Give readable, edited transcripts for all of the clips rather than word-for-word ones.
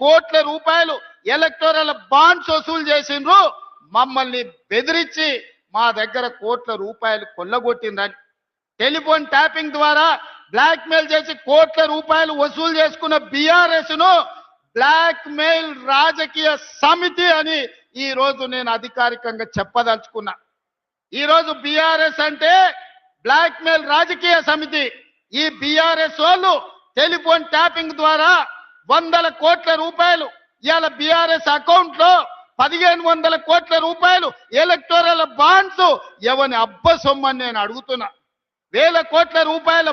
కోట్ల రూపాయలు electoral bonds వసూలు చేసిండ్రు, మమ్మల్ని బెదిరించి మా దగ్గర కోట్ల రూపాయలు కొల్లగొట్టిండ్రని. టెలిఫోన్ ట్యాపింగ్ ద్వారా బ్లాక్ మెయిల్ చేసి కోట్ల రూపాయలు వసూలు చేసుకున్న బీఆర్ఎస్ ను బ్లాక్ మెయిల్ రాజకీయ సమితి అని ఈ రోజు నేను అధికారికంగా చెప్పదలుచుకున్నా. ఈ రోజు బీఆర్ఎస్ అంటే బ్లాక్ మెయిల్ రాజకీయ సమితి. ఈ బీఆర్ఎస్ వాళ్ళు టెలిఫోన్ ట్యాపింగ్ ద్వారా వందల కోట్ల రూపాయలు ఇవాళ బీఆర్ఎస్ అకౌంట్ లో 1500 కోట్ల రూపాయలు ఎలక్టోరల్ బాండ్స్ ఎవని అబ్బ సొమ్మని నేను అడుగుతున్నా. వేల కోట్ల రూపాయల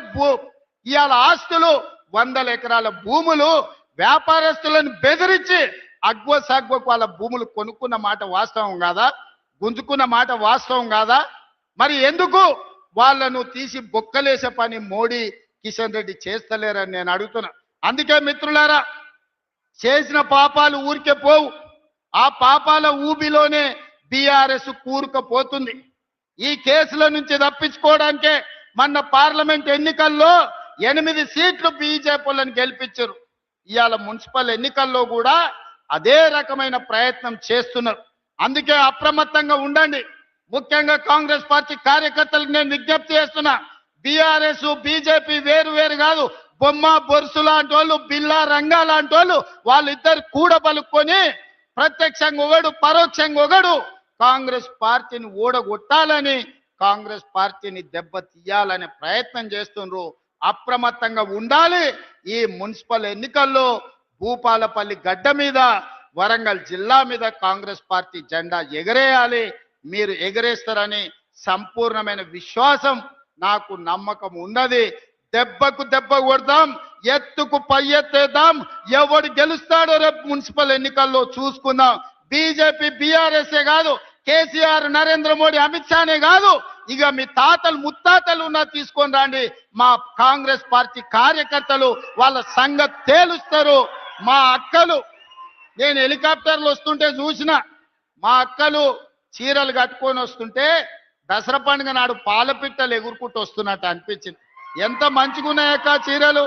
ఇవాళ ఆస్తులు, 100 ఎకరాల భూములు వ్యాపారస్తులను బెదిరించి అగ్వసాగ్వకు వాళ్ళ భూములు కొనుక్కున్న మాట వాస్తవం కాదా? గుంజుకున్న మాట వాస్తవం కాదా? మరి ఎందుకు వాళ్ళను తీసి బొక్కలేసే పని మోడీ కిషన్ రెడ్డి చేస్తలేరని నేను అడుగుతున్నా. అందుకే మిత్రులారా, చేసిన పాపాలు ఊరికే పోవు. ఆ పాపాల ఊబిలోనే బీఆర్ఎస్ కూరుకుపోతుంది. ఈ కేసుల నుంచి తప్పించుకోవడానికే మొన్న పార్లమెంట్ ఎన్నికల్లో 8 సీట్లు బీజేపీలను గెలిపించారు. ఇవాళ మున్సిపల్ ఎన్నికల్లో కూడా అదే రకమైన ప్రయత్నం చేస్తున్నారు. అందుకే అప్రమత్తంగా ఉండండి. ముఖ్యంగా కాంగ్రెస్ పార్టీ కార్యకర్తలకు నేను విజ్ఞప్తి చేస్తున్నా. బీఆర్ఎస్ బీజేపీ వేరు వేరు కాదు. బొమ్మ బొరుసు లాంటి వాళ్ళు, బిల్లా రంగా లాంటి వాళ్ళు, వాళ్ళిద్దరు కూడబలుక్కొని ప్రత్యక్షంగా ఒకడు పరోక్షంగా ఒకడు కాంగ్రెస్ పార్టీని ఓడగొట్టాలని, కాంగ్రెస్ పార్టీని దెబ్బ తీయాలనే ప్రయత్నం చేస్తున్నారు. అప్రమత్తంగా ఉండాలి. ఈ మున్సిపల్ ఎన్నికల్లో భూపాలపల్లి గడ్డ మీద, వరంగల్ జిల్లా మీద కాంగ్రెస్ పార్టీ జెండా ఎగరేయాలి. మీరు ఎగరేస్తారని సంపూర్ణమైన విశ్వాసం, నాకు నమ్మకం ఉన్నది. దెబ్బకు దెబ్బ కొడదాం, ఎత్తుకు పై ఎత్తేద్దాం. ఎవడు గెలుస్తాడో రేపు మున్సిపల్ ఎన్నికల్లో చూసుకుందాం. బీజేపీ బీఆర్ఎస్ఏ కాదు, కేసీఆర్ నరేంద్ర మోడీ అమిత్ షానే కాదు, ఇక మీ తాతలు ముత్తాతలు ఉన్నా తీసుకొని రండి. మా కాంగ్రెస్ పార్టీ కార్యకర్తలు వాళ్ళ సంగతి తేలుస్తారు. మా అక్కలు, నేను హెలికాప్టర్లు వస్తుంటే చూసిన, మా అక్కలు చీరలు కట్టుకొని వస్తుంటే దసరా పండుగ నాడు పాలపిట్టలు ఎగురుకుంటూ వస్తున్నట్టు అనిపించింది. ఎంత మంచిగున్నాయక్క చీరలు.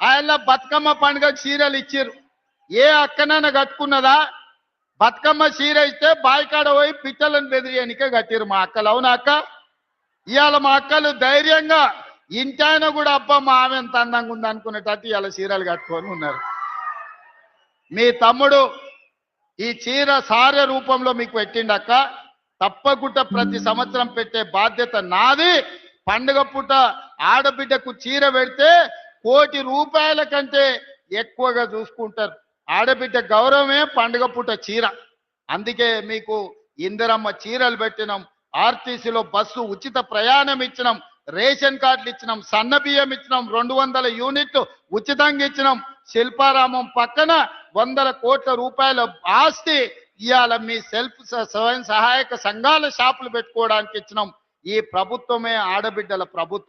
ఆయన బతుకమ్మ పండుగ చీరలు ఇచ్చారు. ఏ అక్కనైనా కట్టుకున్నదా? బతుకమ్మ చీర ఇస్తే బాయికాడ పోయి పిట్టలను బెదిరియనికే కట్టారు మా అక్కలు. అవునా అక్క? ఇవాళ మా అక్కలు ధైర్యంగా ఇంటాయన కూడా అబ్బా మా ఆమె ఎంత అందంగా ఉంది అనుకునేటట్టు ఇవాళ చీరలు కట్టుకొని ఉన్నారు. మీ తమ్ముడు ఈ చీర సార్య రూపంలో మీకు పెట్టిండక్క. తప్పకుండా ప్రతి సంవత్సరం పెట్టే బాధ్యత నాది. పండుగ పూట ఆడబిడ్డకు చీర పెడితే 1 కోటి రూపాయల కంటే ఎక్కువగా చూసుకుంటారు. ఆడబిడ్డ గౌరవమే పండుగ పూట చీర. అందుకే మీకు ఇందిరమ్మ చీరలు పెట్టినాం, ఆర్టీసీలో బస్సు ఉచిత ప్రయాణం ఇచ్చినాం, రేషన్ కార్డులు ఇచ్చినాం, సన్న బియ్యం ఇచ్చినాం, 200 యూనిట్లు ఉచితంగా ఇచ్చినాం. శిల్పారామం పక్కన 100 కోట్ల రూపాయల ఆస్తి ఇవాళ మీ స్వయం సహాయక సంఘాల షాపులు పెట్టుకోవడానికి ఇచ్చినాం. ఈ ప్రభుత్వమే ఆడబిడ్డల ప్రభుత్వం.